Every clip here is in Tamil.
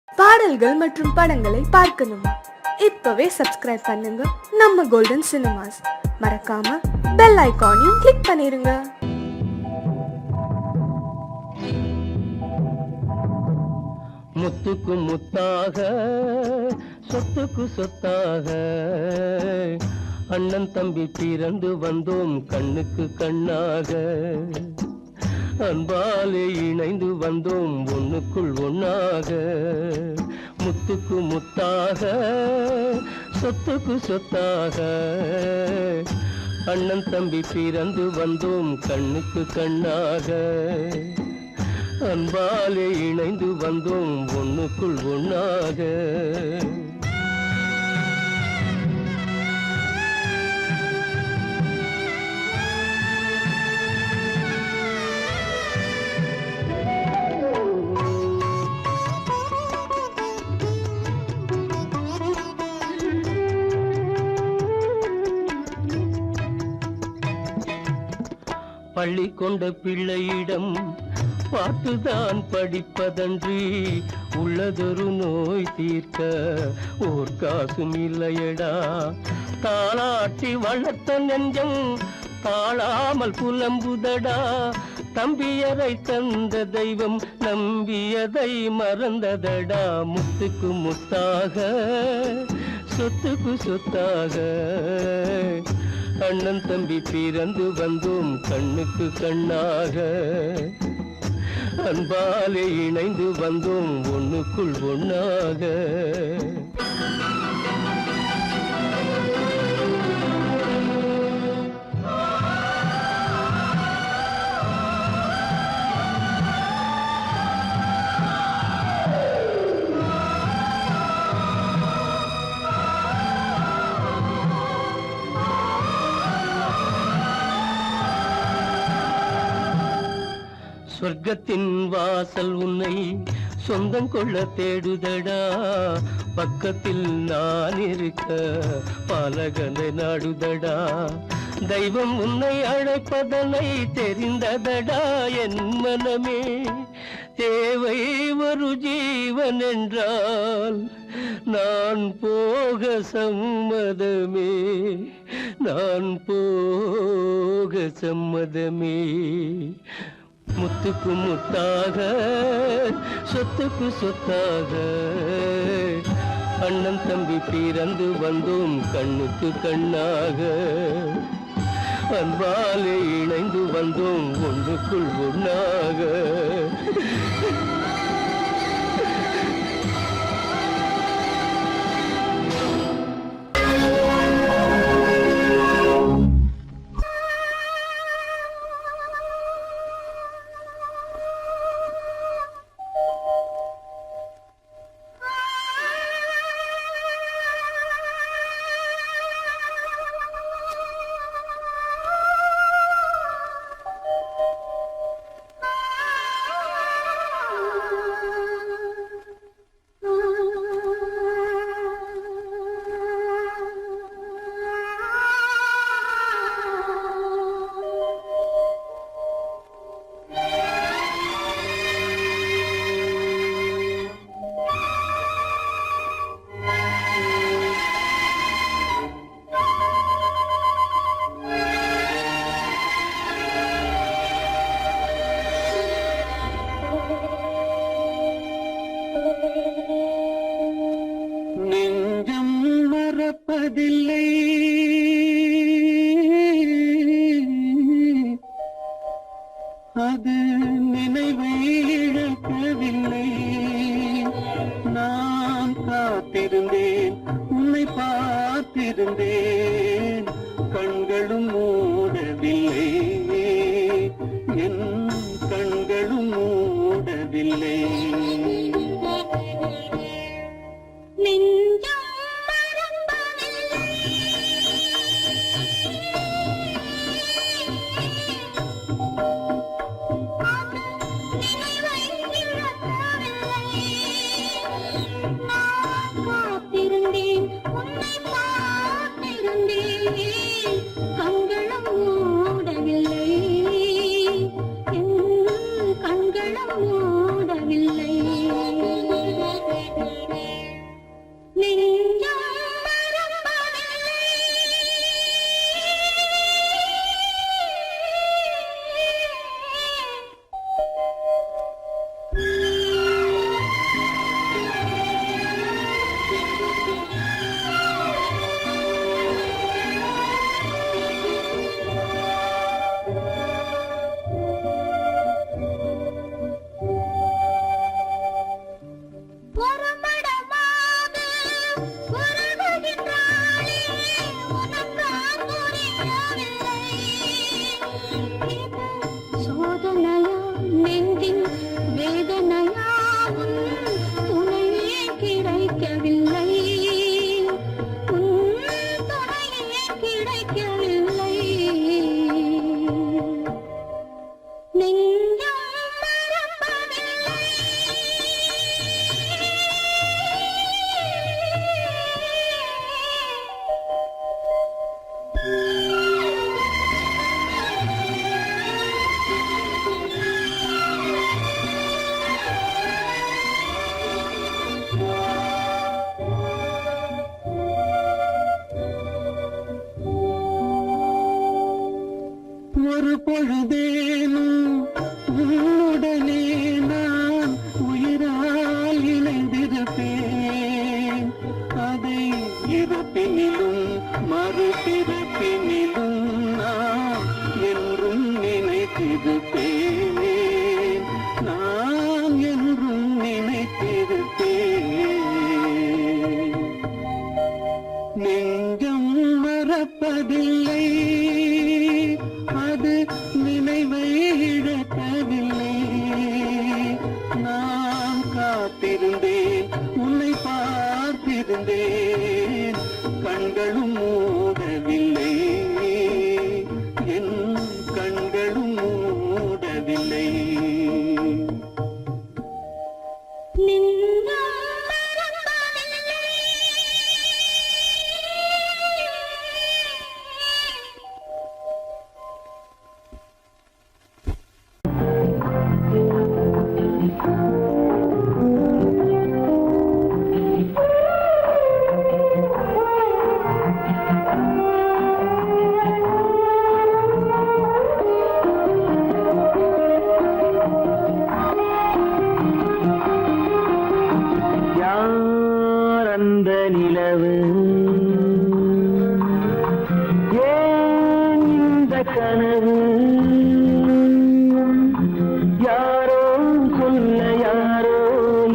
பாடல்கள் மற்றும் படங்களை பார்க்கணுமா? இப்பவே சப்ஸ்கிரைப் பண்ணுங்க நம்ம கோல்டன் சினிமாஸ். மறக்காம பெல் ஐகானையும் கிளிக் பண்ணிருங்க. முத்துக்கு முத்தாக சொத்துக்கு சொத்தாக அண்ணன் தம்பி பிறந்து வந்தோம் கண்ணுக்கு கண்ணாக. அன்பாலே இணைந்து வந்தோம் ஒண்ணுக்குள் ஒண்ணாக. முத்துக்கு முத்தாக சொத்துக்கு சொத்தாக அண்ணன் தம்பி பிறந்து வந்தோம் கண்ணுக்கு கண்ணாக. அன்பாலே இணைந்து வந்தோம் ஒண்ணுக்குள் ஒண்ணாக. பள்ளி கொண்ட பிள்ளையிடம் பாட்டுதான் படிப்பதன்றி உள்ளதொரு நோய் தீர்க்க ஓர் காசும் இல்லையடா. தாளாட்டி வளர்த்த நெஞ்சம் தாழாமல் புலம்புதடா. தம்பியரை தந்த தெய்வம் நம்பியதை மறந்ததடா. முத்துக்கு முத்தாக சொத்துக்கு சொத்தாக அண்ணன் தம்பி பிறந்து வந்தோம் கண்ணுக்கு கண்ணாக. அன்பாலே இணைந்து வந்தோம் ஒண்ணுக்குள் ஒண்ணாக. சொர்க்கத்தின் வாசல் உன்னை சொந்தம் கொள்ள தேடுதடா. பக்கத்தில் நான் இருக்க பாலகனை நாடுதடா. தெய்வம் உன்னை அழைப்பதனை தெரிந்ததடா என் மனமே. தேவை ஒரு ஜீவன் என்றால் நான் போக சம்மதமே. நான் போக சம்மதமே. முத்துக்கு முத்தாக சொத்துக்கு சொத்தாக அண்ணன் தம்பி பிறந்து வந்தோம் கண்ணுக்கு கண்ணாக. அன்பாலே இணைந்து வந்தோம் ஒன்றுக்குள் ஒண்ணாக. நெஞ்சம் மறப்பதில்லை அது நினைவை இழக்கவில்லை. நான் காத்திருந்தேன் உன்னை பார்த்திருந்தேன் கண்களும் மூடவில்லை. என் கண்களும் மூடவில்லை. கண்களும் மூடவில்லை. ஒரு மடமாக உருகுகின்றாளே, உனக்கா புரியவில்லை? இது சோதனையா நெஞ்சின் வேதனையா, உன் துணையே கிடைக்கவில்லை, உன் துணையே கிடைக்கவில்லை. நெஞ்சம் மறப்பதில்லை. ஒரு பொழுதேனும் உன்னுடனே நான் உயிரால் இணைந்திருப்பேன். அதை இருப்பினிலும் மறுபிறப்பினிலும் நான் என்றும் நினைத்திருப்பேன். நான் என்றும் நினைத்திருப்பேன். நெஞ்சம் மறப்பதில்லை, அது நினைவை இழக்கவில்லை. நான் காத்திருந்தேன், உன்னை பார்த்திருந்தேன், கண்களும் மூடவில்லை, என் கண்களும் மூடவில்லை. நெஞ்சம் மறப்பதில்லை. யார் அந்த நிலவு, ஏன் இந்த கனவு, யாரோ சொல்ல யாரோ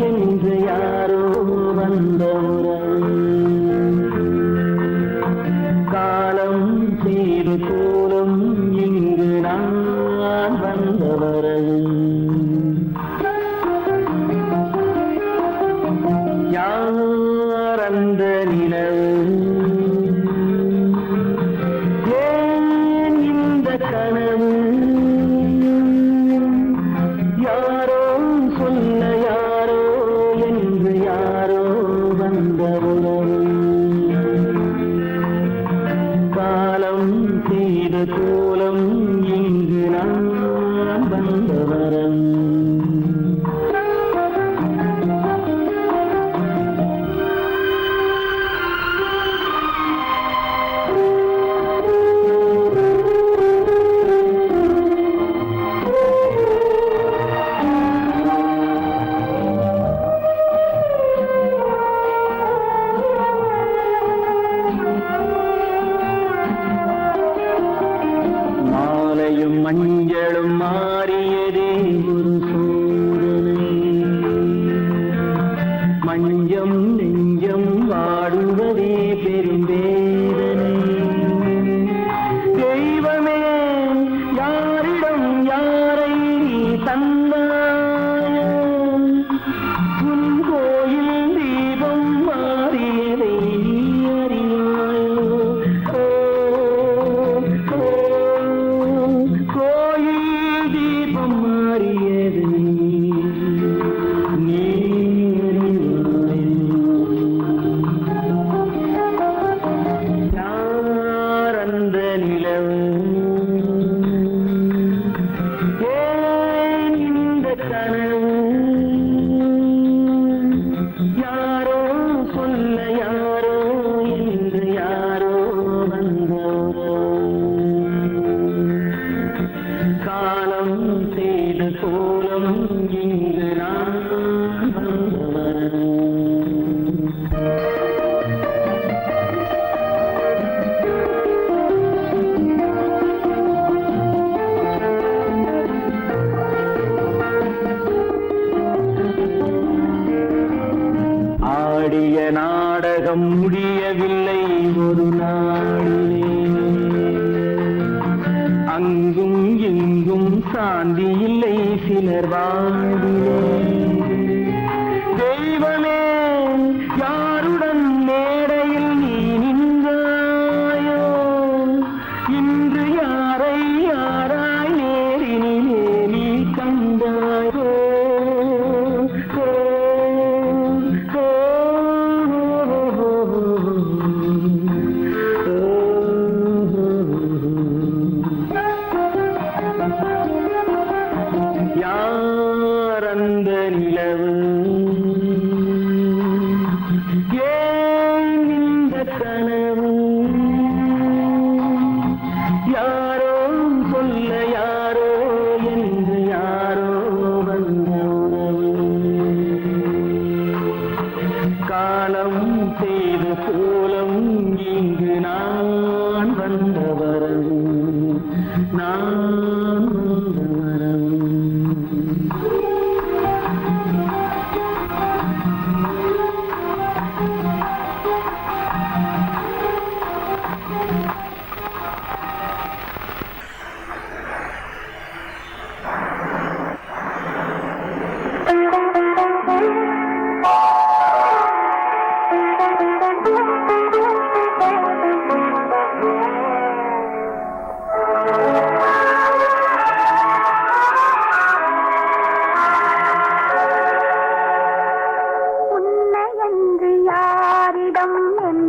என்று யாரோ வந்த உறவு. காலம் செய்து கூறும் இங்கு நான் வந்தவரது. யார் அந்த நிலவு, ஏன் இந்த கனவு, யாரோ சொல்ல யாரோ என்று யாரோ வந்த உறவு. காலம் செய்த கோலம் இங்கு நான் வந்தவரம். மாலையும் மஞ்சளும் மாறியதே ஒரு சோதனை. மஞ்சம் நெஞ்சம் வாடுவதே பெரும் வேதனை. தெய்வமே, யாரிடம் யாரை நீ தந்தாயோ, உன் கோயில் தீபம் மாறியதை நீ அறியாயோ. கோயில் தீபம் மாறியது நீ அறியாயோ. ஆடிய நாடகம் முடியவில்லை ஒரு நாளிலே. அங்கும் இங்கும் சாந்தி இல்லை சிலர் வாழ்விலே. தெய்வமே யாருடன் மேடையில் நீ நின்றாயோ, இன்று யாரை யாராய் நேரினிலே நீ கண்டாயோ. யார் அந்த நிலவு, ஏன் இந்த கனவு, யாரோ சொல்ல யாரோ என்று யாரோ வந்த உறவு. காலம் செய்த கோலம் இங்கு நான் வந்த வரவு, நான் வந்த வரவு. உன்னையன்று யாரிடம் என்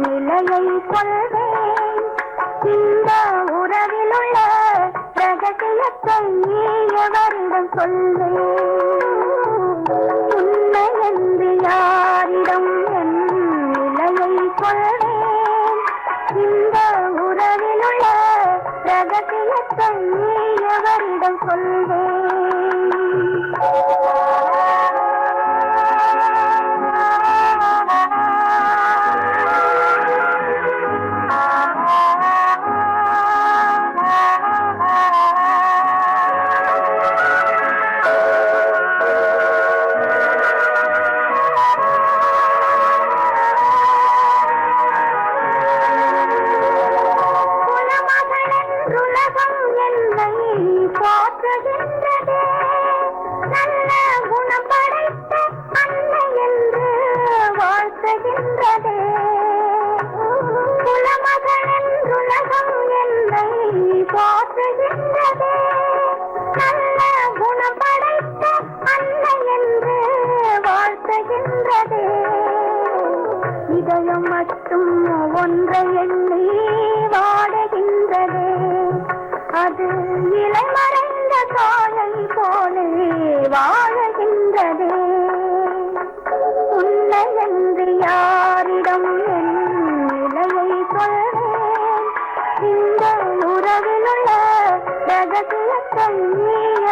நிலையை சொல்வேன்? இந்த உறவிலுள்ள ரகசியத்தை எவரிடம் சொல்வேன்? உன்னையன்று யாரிடம் என் நிலையை சொல்வேன்? இந்த உறவிலுள்ள ரகசியத்தை எவரிடம் சொல்வேன்? குலமகளென்றுலகம் என்னை போற்றுகின்றதே, நல்ல குணம் படைத்த அன்னை என்று வாழ்த்துகின்றதே. குலமகளென்றுலகம் என்னை போற்றுகின்றதே, நல்ல குணம் படைத்த அன்னை என்று வாழ்த்துகின்றதே. இதயம் மட்டும் ஒன்றை எண்ணி வாடுகின்றதே, அது இலை மறைந்த காயை போலே வாழுகின்றதே. உன்னை என்று யாரிடம் என் நிலையை சொல்வேன்? இந்த உறவிலுள்ள ரகசியத்தை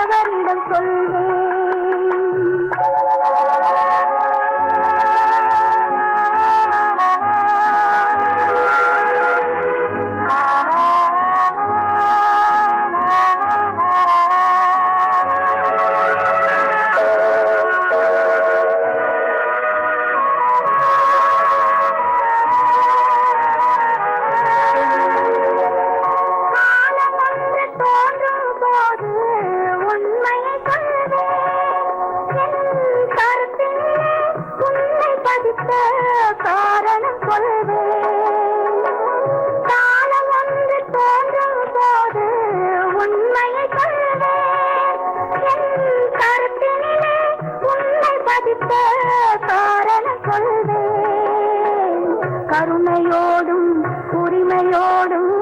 எவரிடம் சொல்வேன்? காலம் ஒன்று தோன்றும் போது உண்மையை சொல்வேன். என் கருத்திலே உன்னை பதித்த காரணம் சொல்வேன். காலம் ஒன்று தோன்றும் போது உண்மையை சொல்வேன். என் கருத்தினிலே உன்னை பதித்த காரணம் சொல்வேன். கருணையோடும் உரிமையோடும்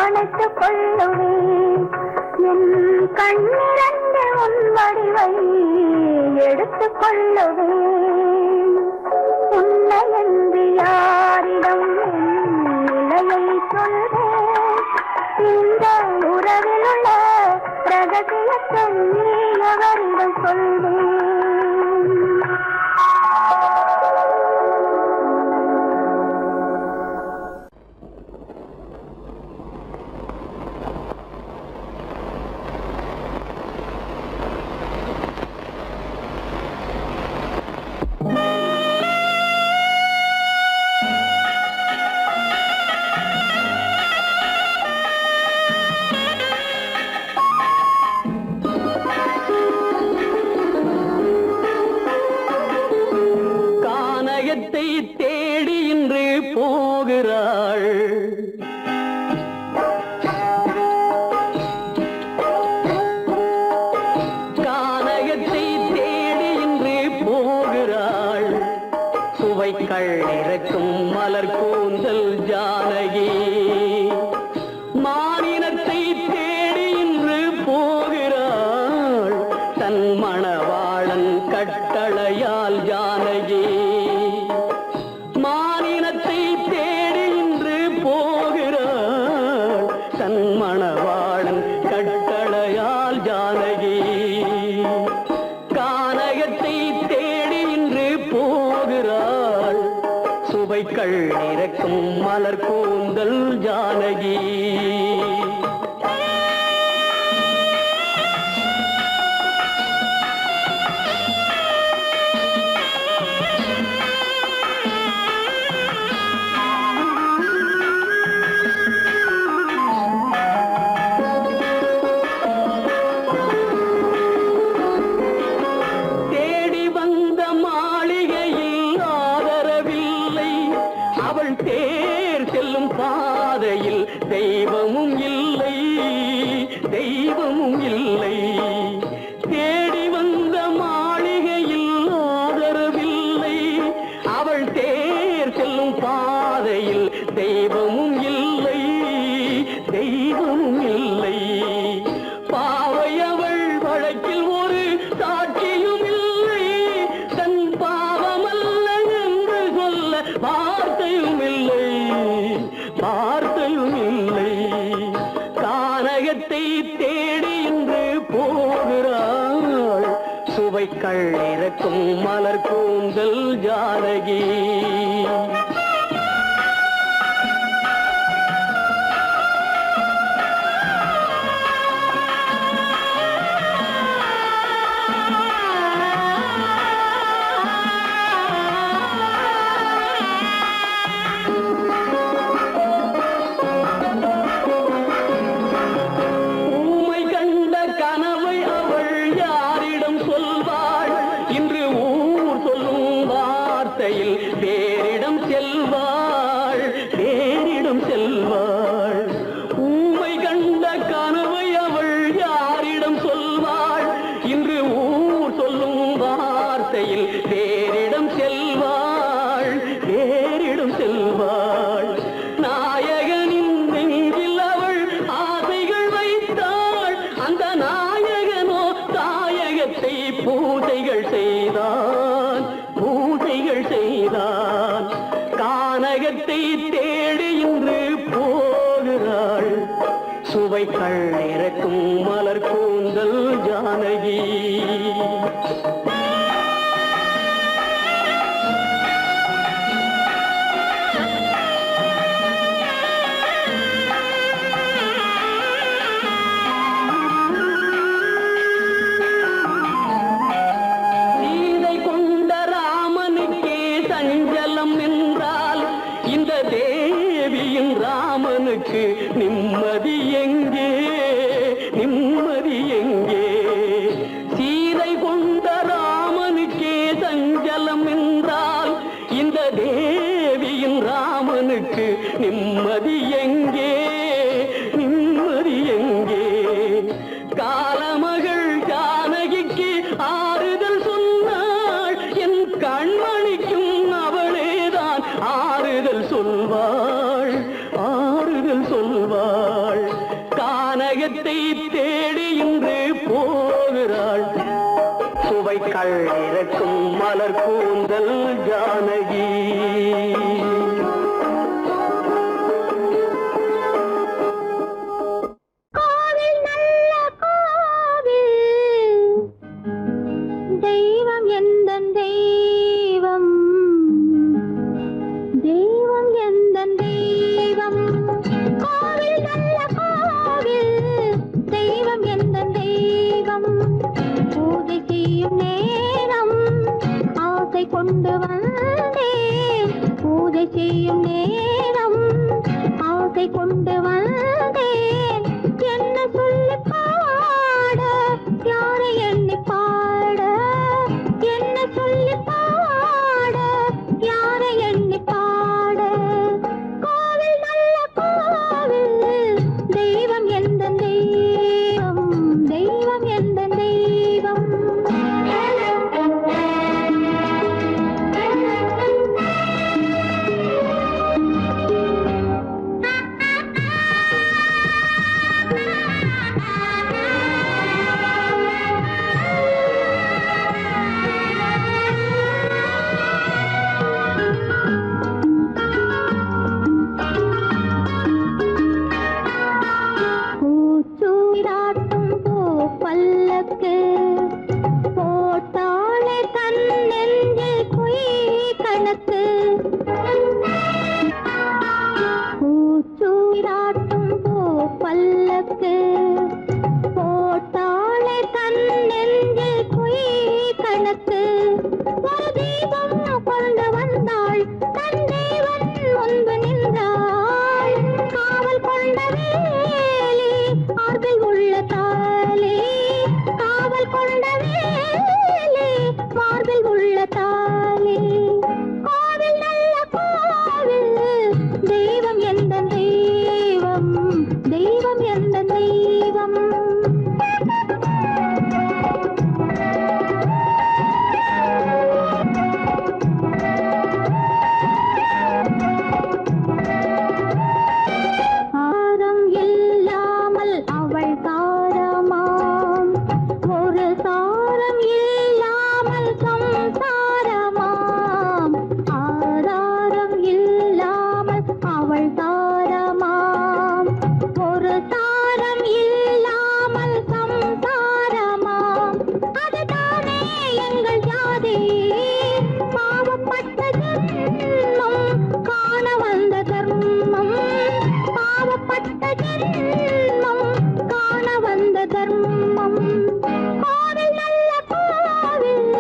அணைத்துக் கொள்ளுவேன். என் கண்ணிரண்டு உன் வடிவை எடுத்துக் கொள்ளுவேன். உன்னை என்று யாரிடம் என் நிலையை சொல்வேன்? இந்த உறவிலுள்ள ரகசியத்தை எவரிடம் சொல்வேன்? கானகத்தை தேடி இன்று போகிறாள். கானகத்தை தேடி இன்று போகிறாள். சுவைக்கள் இறக்கும் மலர் கூந்தல் ஜானகி. மானினத்தை தேடி இன்று போகிறாள். தன் மணவாளன் கட்டளையால் ஜானகி. மானினத்தை தேடி இன்று போகிறாள். தன் மணவாளன் கட்டளையால் ஜானகி. கானகத்தை தேடி இன்று போகிறாள். சுவைக்கள் இறக்கும் மலர் கூந்தல் ஜானகி. தேடி வந்த மாளிகையில் ஆதரவில்லை. அவள் தேர் செல்லும் பாதையில் தெய்வமும் இல்லை, தெய்வமும் இல்லை. தேடி வந்த மாளிகையில் ஆதரவில்லை. அவள் தேர் செல்லும் பாதையில் தெய்வமும் இல்லை, தெய்வமும் இல்லை. பாவை அவள் வழக்கில் ஒரு சாட்சியும் இல்லை. தன் பாவமல்ல என்று சொல்ல வார்த்தையும் இல்லை, வார்த்தையும் இல்லை. கானகத்தை தேடி இன்று போகிறாள். சுவைக்கள் இறக்கும் மலர் கூந்தல் ஜானகி. ஊமை கண்ட கனவை அவள் யாரிடம் சொல்வாள்? இன்று ஊர் சொல்லும் வார்த்தையில் வேறிடம் செல்வாள், வேறிடம் செல்வாள். ஊமை கண்ட கனவை அவள் யாரிடம் சொல்வாள்? இன்று ஊர் சொல்லும் வார்த்தையில் வேறிடம் செல்வாள், வேறிடம் செல்வாள். நாயகனின் நெஞ்சில் அவள் ஆசைகள் வைத்தாள். அந்த நாயகனோ தாயகத்தை பூஜைகள் செய்தான், பூஜைகள் செய்தான். கானகத்தை தேடி இன்று போகிறாள். சுவைக்கள் இறக்கும் மலர் கூந்தல் ஜானகி. சீதை கொண்ட ராமனுக்கே சஞ்சலம் என்றால் இந்த தேவியின் ராமனுக்கு நிம்மதி எங்கே, நிம்மதி எங்கே? சீதை கொண்ட ராமனுக்கே சஞ்சலம் என்றால் இந்த தேவியின் ராமனுக்கு நிம்மதி எங்கே, நிம்மதி எங்கே? காலமகள் ஜானகிக்கு ஆறுதல் சொன்னாள். என் கண்மணிக்கும் அவளேதான் ஆறுதல் சொல்வாள், ஆறுதல் சொல்வாள். கானகத்தை தேடி இன்று போகிறாள். சுவைக்கள் இறக்கும் மலர் கூந்தல் ஜானகி. கோவில் நல்ல கோவில், தெய்வம் எந்தன் தெய்வம், தெய்வம் எந்தன் தெய்வம். கோவில் நல்ல கோவில், தெய்வம் எந்தன் தெய்வம். பூஜை செய்யும் நேரம் ஆசை கொண்டு வந்தேன். பூஜை செய்யும் நேரம் ஆசை கொண்டு வந்தேன். என்ன சொல்லி பாட, யாரை எண்ணி பாட? என்ன சொல்லி பாட, யாரை கணக்கு பூச்சூராட்டும் பூ பல்லக்கு போட்டாளே தன் நெஞ்சில் பொய் கணக்கு ஒரு தீபம் கொண்டு வந்தாள் தன் தேவன் முன்பு நின்றாள் காவல் கொண்ட வேலி மார்பில் உள்ள தாலி காவல் கொண்ட வேலி மார்பில் உள்ள தாலி கோவில் நல்ல கோவில் தெய்வம் எந்த தெய்வம் தெய்வம் எந்த தெய்வம் ஆரம் இல்லாமல் அவள் தாரமாம் ஒரு சாரம் இல்லாமல் சம்சாரமாம் ஆதாரம் இல்லாமல் அவள் தாரமாம் ஒரு சாரம் இல்லாமல் சம்சாரமாம் அதுதானே எங்கள் ஜாதி பாவப்பட்ட ஜன்மம் காண வந்த தர்மம் பாவப்பட்ட ஜன்மம் காண வந்த தர்மம் கோவில் நல்ல கோவில்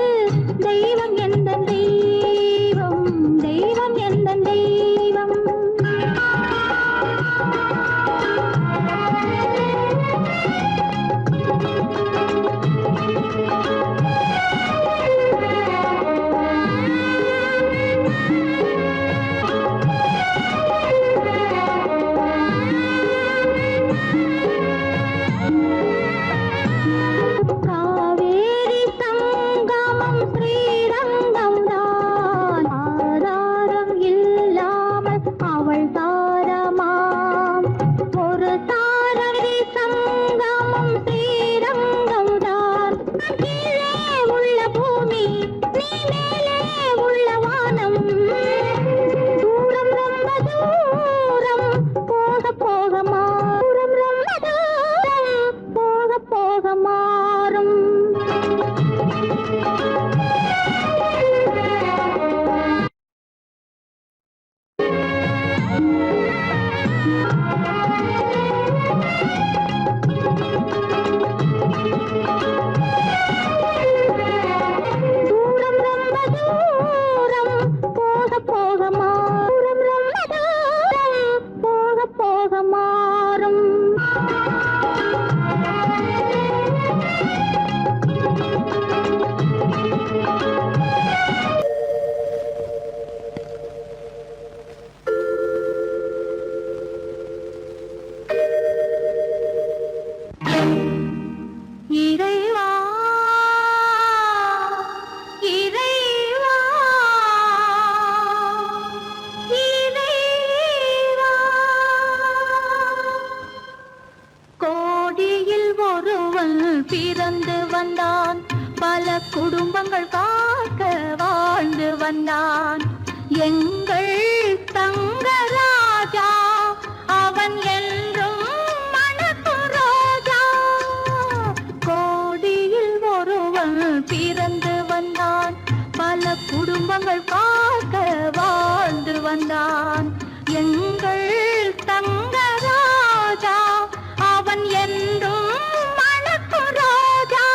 தெய்வம் எந்த தெய்வம் தெய்வம் எந்த தெய்வம் காவேரி சங்கமம் ஸ்ரீரங்கம் தான் ஆதாரம் இல்லாமல் அவள் தாரமாம் ஒரு தாரரி சங்கமம் ஸ்ரீரங்கம் தான் கீழே உள்ள பூமி நீ மேலே உள்ள வானம் தூரம் ரொம்ப தூரம் போக போக மாறும் ரொம்ப தூரம் போக போக மாறும் தூரம் ரொம்ப தூரம் போக போக மாறும் ரொம்ப தூரம் போக போக மாறும் இறைவா இறைவா இறைவா கோடியில் ஒருவன் பிறந்து வந்தான் பல குடும்பங்கள் காக்க வாழ்ந்து வந்தான் எங்கள் தங்கராஜா அவன் என்றும் மணக்கும் ரோஜா கோடியில் ஒருவன் பிறந்து வந்தான் பல குடும்பங்கள் காக்க வாழ்ந்து வந்தான் எங்கள் தங்கராஜா அவன் என்றும் மணக்கும் ரோஜா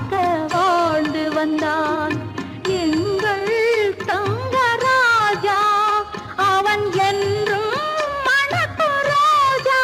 காக்க வாழ்ந்து வந்தான் எங்கள் தங்கராஜா அவன் என்றும் மணக்கு ரோஜா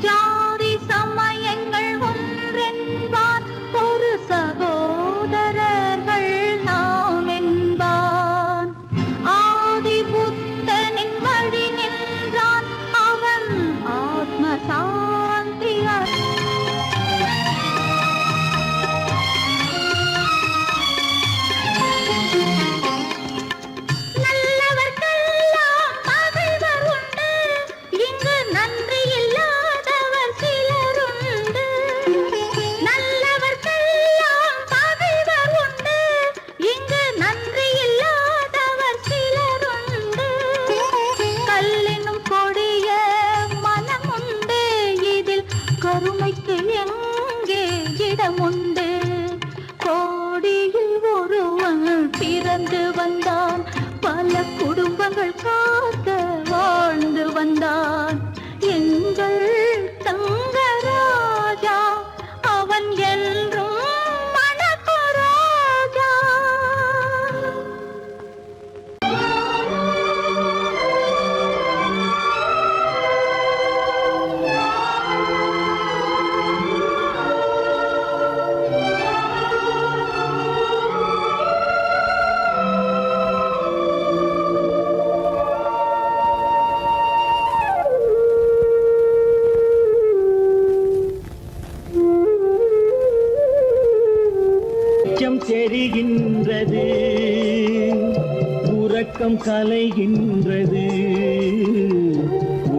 ஜாதி சமயங்கள் ஒன்றென்பார் ஒரு சகோதரர்கள் நாம் என்பான் ஆதி புத்தனின் வழி நின்றான் அவன் ஆத்ம சாந்தி நல்லவர்க்கெல்லாம் பகைவர் உண்டு இங்கு நன்றி இல்லாதவர் சிலருண்டு நல்லவர்க்கெல்லாம் பகைவர் உண்டு இங்கு நன்றி இல்லாதவர் சிலருண்டு கல்லினும் கொடிய மனமுண்டு இதில் கருணைக்கு எங்கே இடமுண்டு கோடியில் ஒருவன் பிறந்து வந்தான் பல குடும்பங்கள் காக்க வாழ்ந்து வந்தான் எங்கள் தங்கராஜா அவன் என்றும் மணக்கு ரோஜா வெளிச்சம் தெரிகின்றது உறக்கம் கலைகின்றது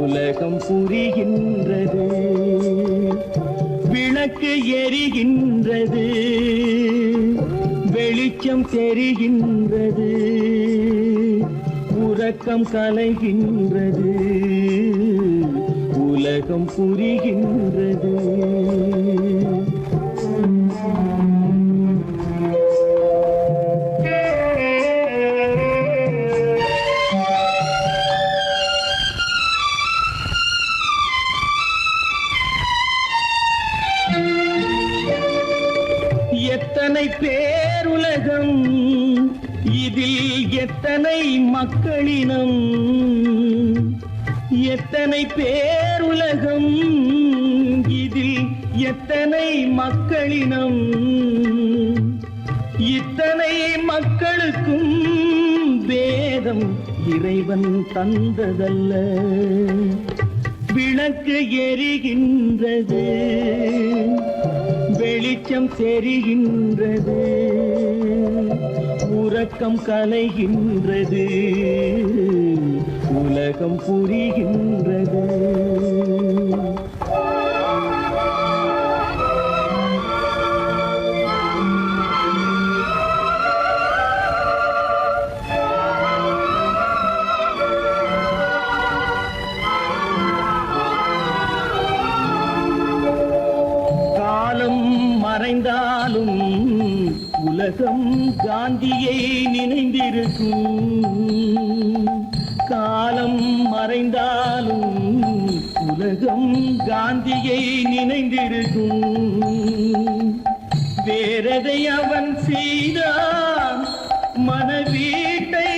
உலகம் புரிகின்றது விளக்கு எரிகின்றது வெளிச்சம் தெரிகின்றது உறக்கம் கலைகின்றது உலகம் புரிகின்றது எத்தனை பேருலகம் இதில் எத்தனை மக்களினம் எத்தனை பேருலகம் இதில் எத்தனை மக்களினம் இத்தனை மக்களுக்கும் வேதம் இறைவன் தந்ததல்ல விளக்கு எரிகின்றது வெளிச்சம் தெரிகின்றது உறக்கம் கலைகின்றது உலகம் புரிகின்றது மறைந்தாலும் உலகம் காந்தியை நினைந்திருக்கும் காலம் மறைந்தாலும் உலகம் காந்தியை நினைந்திருக்கும் வேறதை அவன் செய்தான் மனவீட்டை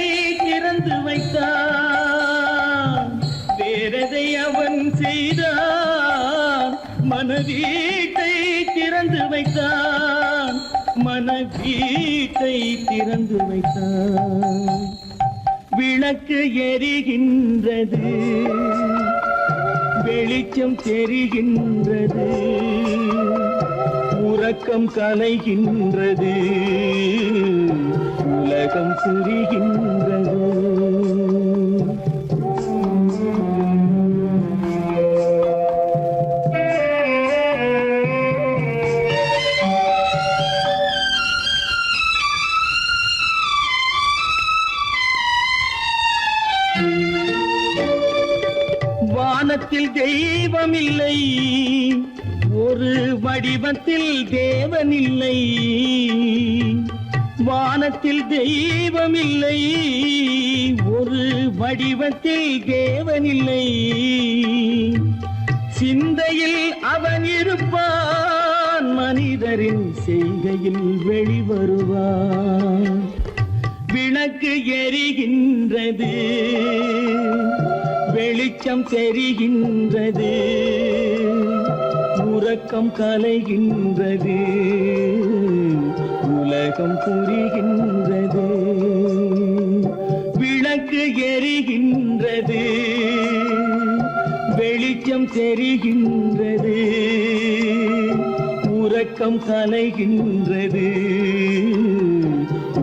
திறந்து வைத்தான் வேறதை அவன் செய்தான் மனவீட்டை திறந்து வைத்தான் மனவீட்டை திறந்து வைத்தான் விளக்கு எரிகின்றது வெளிச்சம் தெரிகின்றது உறக்கம் கலைகின்றது உலகம் புரிகின்றது வானத்தில் தெய்வம் இல்லை, ஒரு வடிவத்தில் தேவன் இல்லை. வானத்தில் தெய்வம் இல்லை, ஒரு வடிவத்தில் தேவன் இல்லை. சிந்தையில் அவன் இருப்பான், மனிதரின் செய்கையில் வெளிவருவான். விளக்கு எரிகின்றது, வெளிச்சம் தெரிகின்றது, உறக்கம் கலைகின்றது, உலகம் புரிகின்றது. விளக்கு எரிகின்றது, வெளிச்சம் தெரிகின்றது, உறக்கம் கலைகின்றது,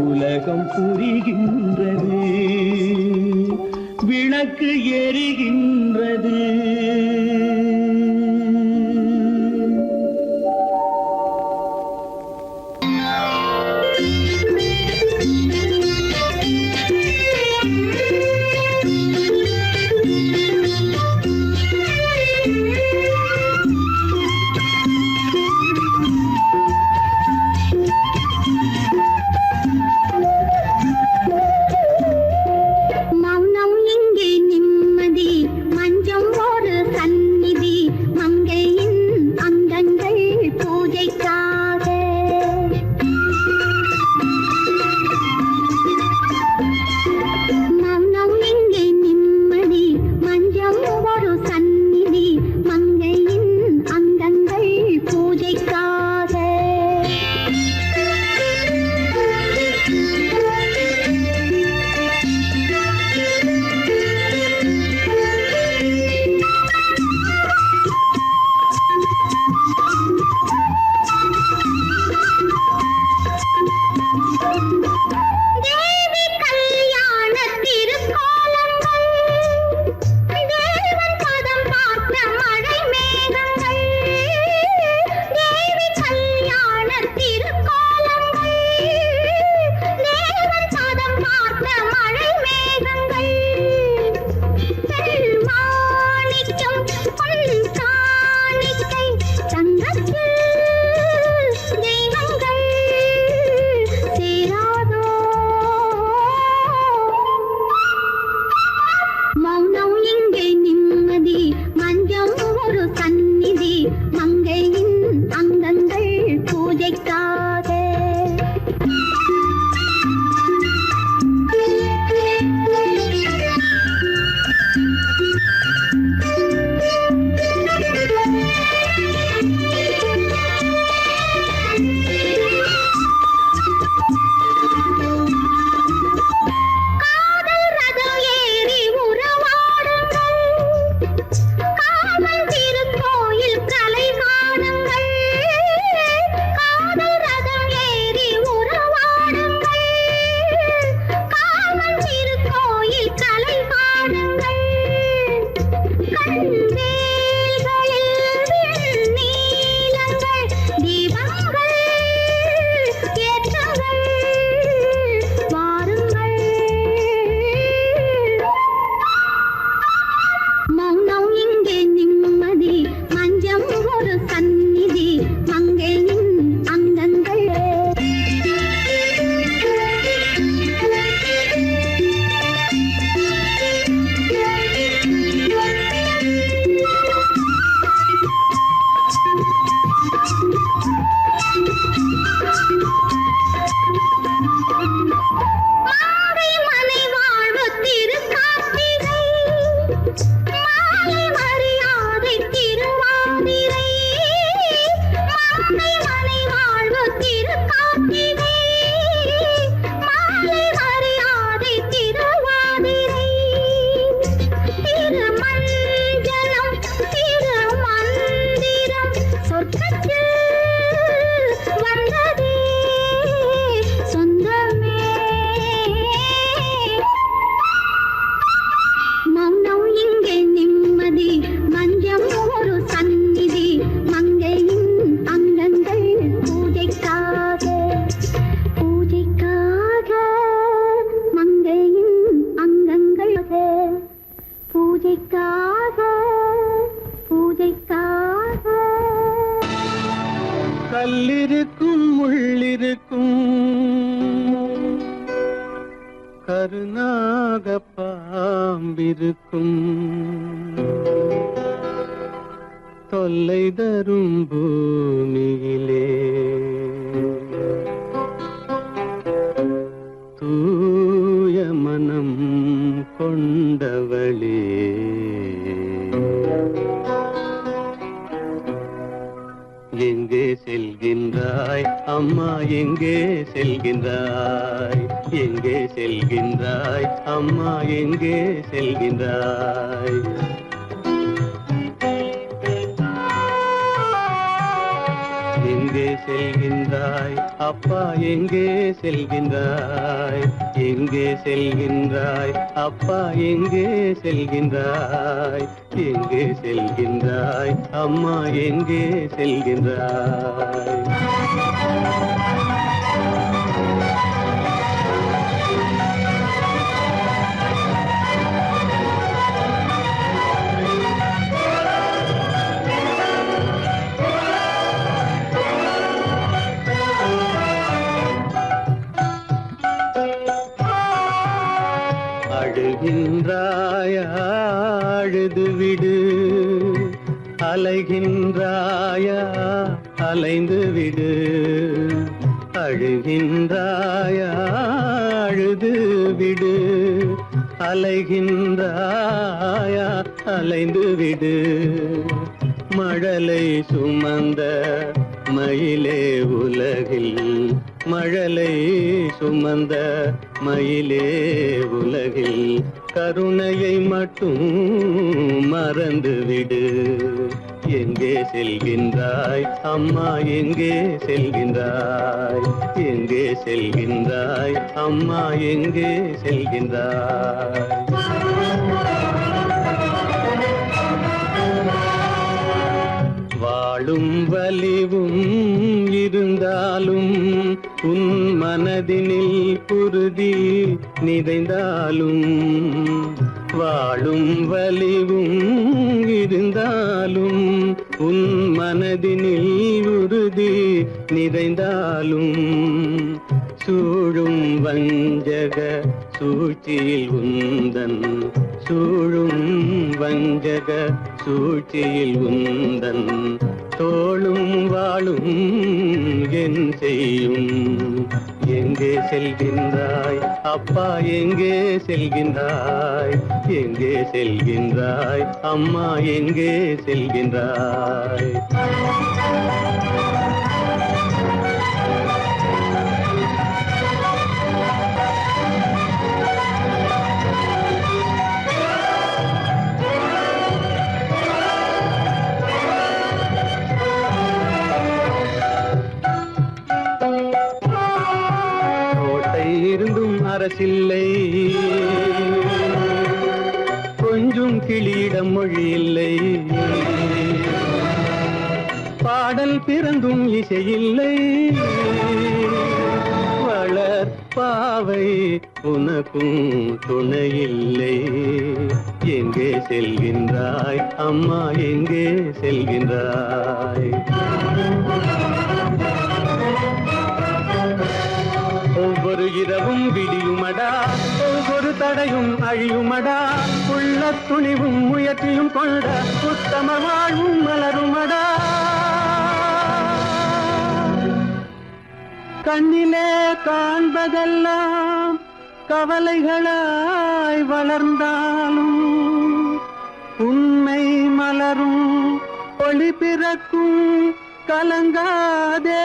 உலகம் புரிகின்றது. விளக்கு எரிகின்றது. மௌனம் இங்கே நிம்மதி, மஞ்சம் ஒரு சன்னதி. கருநாக பாம்பிருக்கும் தொல்லை தரும் பூமியிலே தூய மனம் கொண்டவளே எங்கே செல்கின்றாய் அம்மா எங்கே செல்கின்றாய் எங்கே செல்கின்றாய் அம்மா எங்கே செல்கின்றாய் எங்கே செல்கின்றாய் அப்பா எங்கே செல்கின்றாய் எங்கே செல்கின்றாய் அப்பா எங்கே செல்கின்றாய் எங்கே செல்கின்றாய் அம்மா எங்கே செல்கின்றாய் அழுகின்றாயா அழுது விடு அலைகின்றாயா அலைந்து விடு அழுகின்றாயா அழுது விடு அலைகின்றாயா அலைந்து விடு மழலை சுமந்த மயிலே உலகில் மழலை சுமந்த மயிலே உலகில் கருணையை மட்டும் மறந்துவிடு எங்கே செல்கின்றாய் அம்மா எங்கே செல்கின்றாய் எங்கே செல்கின்றாய் அம்மா எங்கே செல்கின்றாய் வாழும் வலிவும் இருந்தாலும் உன் மனதினில் குருதி நிறைந்தாலும் வாழும் வலிவும் இருந்தாலும் உன் மனதினில் உறுதி நிறைந்தாலும் சூழும் வஞ்சக சூழ்ச்சியில் உந்தன் சூழும் வஞ்சக சூழ்ச்சியில் உந்தன் தோளும் வாழும் என் செய்யும் எங்கே செல்கின்றாய் அப்பா எங்கே செல்கின்றாய் எங்கே செல்கின்றாய் அம்மா எங்கே செல்கின்றாய் இருந்தும் அரசில்லை கொஞ்சம் கிளியிடம் மொழி இல்லை பாடல் பிறந்தும் இசையில்லை வளர் பாவை உனக்கும் துணையில்லை எங்கே செல்கின்றாய் அம்மா எங்கே செல்கின்றாய் ஒவ்வொரு இரவும் விடியுமடா ஒவ்வொரு தடையும் அழியுமடா உள்ள துணிவும் முயற்சியும் கொண்ட உத்தம வாழ்வும் மலருமடா கண்ணிலே காண்பதெல்லாம் கவலைகளாய் வளர்ந்தாலும் உண்மை மலரும் ஒளி பிறக்கும் கலங்காதே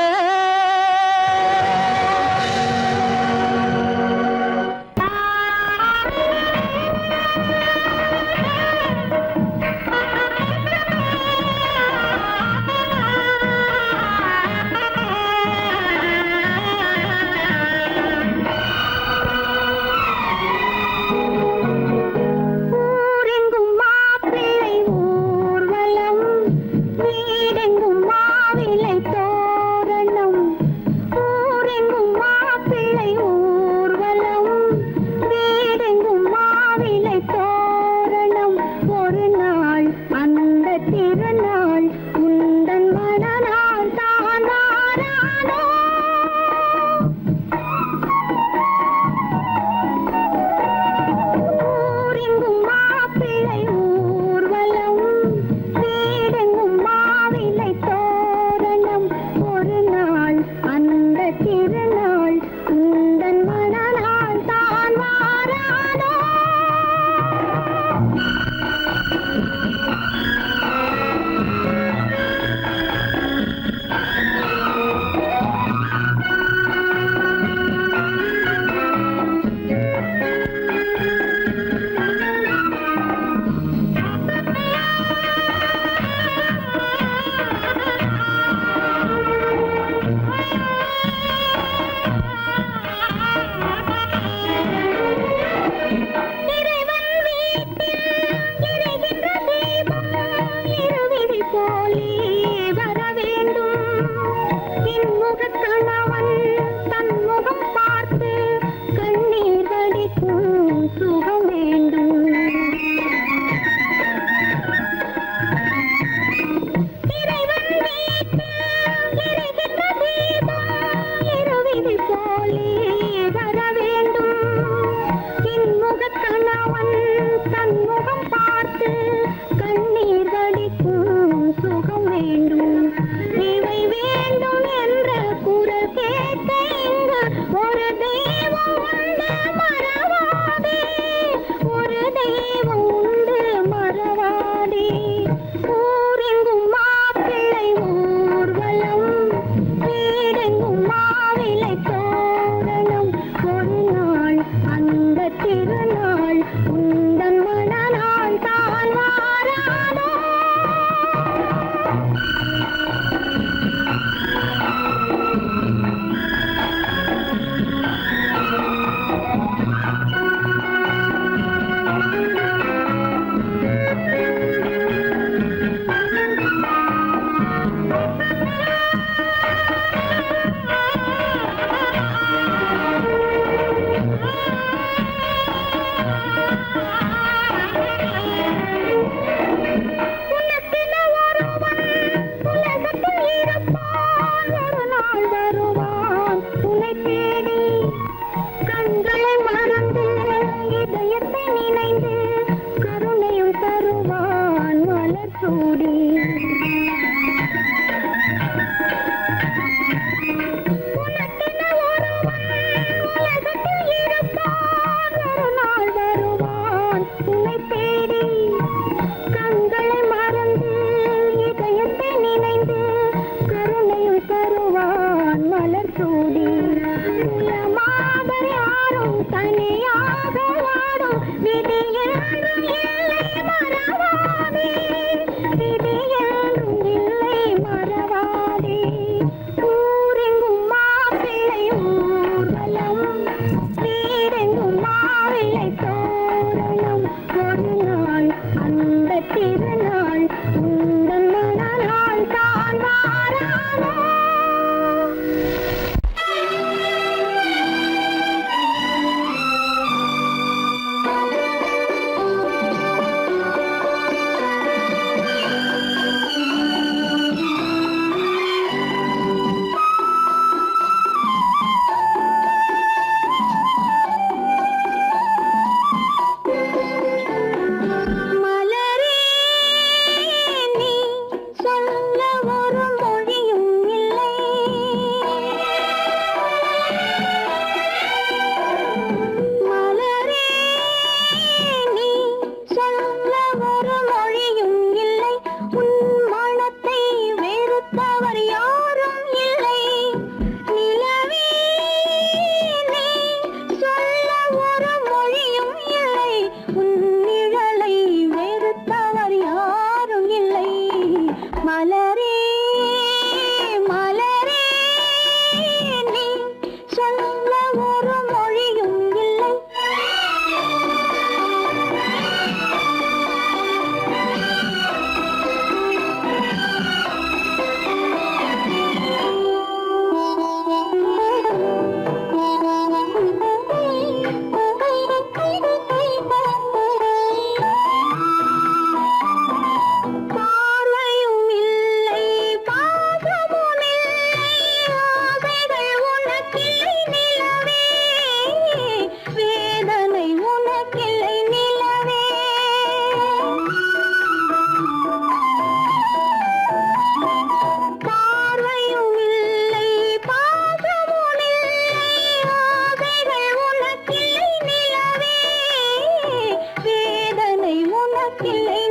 வீடெங்கும் மாவிலை தோரணம் அவன் தன்முகம் பார்த்து கண்ணீர் வடிக்கும் சுகம் வேண்டும். இவை வேண்டும் என்ற குரல் கேட்க இங்கு ஒரு தெய்வம் உண்டு மறவாதே, ஒரு தெய்வம் உண்டு மறவாதே. ஊரெங்கும் மாப்பிள்ளை ஊர்வலம், வீடெங்கும் மாவிலை தோரணம். ஒரு நாள் அந்த திருநாள் உந்தன் மணநாள் தான் வாராதோ. உனக்கென ஒருவன் உலகத்தில் இருப்பான், ஒரு நாள் வருவான் உன்னை தேடி. கண்களை மறந்து இதயத்தை நினைந்து கருணையும் தருவான் மலர் சூடி. உனக்கென ஒருவன் உலகத்தில் இருப்பான், ஒரு நாள் வருவான் உன்னை தேடி. கண்களை மறந்து இதயத்தை நினைந்து கருணையும் தருவான் மலர் சூடி. உலமாதர் யாரும் தனியாக வாடும் விதி என்றும் இல்லை மறவாதே, விதி என்றும் இல்லை மறவாதே. ஊரெங்கும் மாப்பிள்ளை ஊர்வலம், வீடெங்கும் மாவிலை தோரணம். ஒரு நாள் அந்த திருநாள் உந்தன் மணநாள் தான் வாராதோ. மலரே நீ சொல்ல ஒரு மொழியும் இல்லை. மலரே நீ சொல்ல ஒரு மொழியும் இல்லை. உன் மனத்தை வெறுத்தவர் யாரும் இல்லை. நிலவே நீ சொல்ல ஒரு மொழியும் இல்லை. உன் நிழலை வெறுத்தவர் யாரும் இல்லை. மலரே மலரே நீ சொல்ல ஒரு மொழியும் இல்லை. பார்வையும் இல்லை, பாசமும் இல்லை, ஆசைகள் உனக்கில்லை நிலவே, வேதனை உனக்கில்லை நிலவே. பார்வையும் இல்லை, பாசமும் இல்லை, ஆசைகள் உனக்கில்லை நிலவே, வேதனை உனக்கில்லை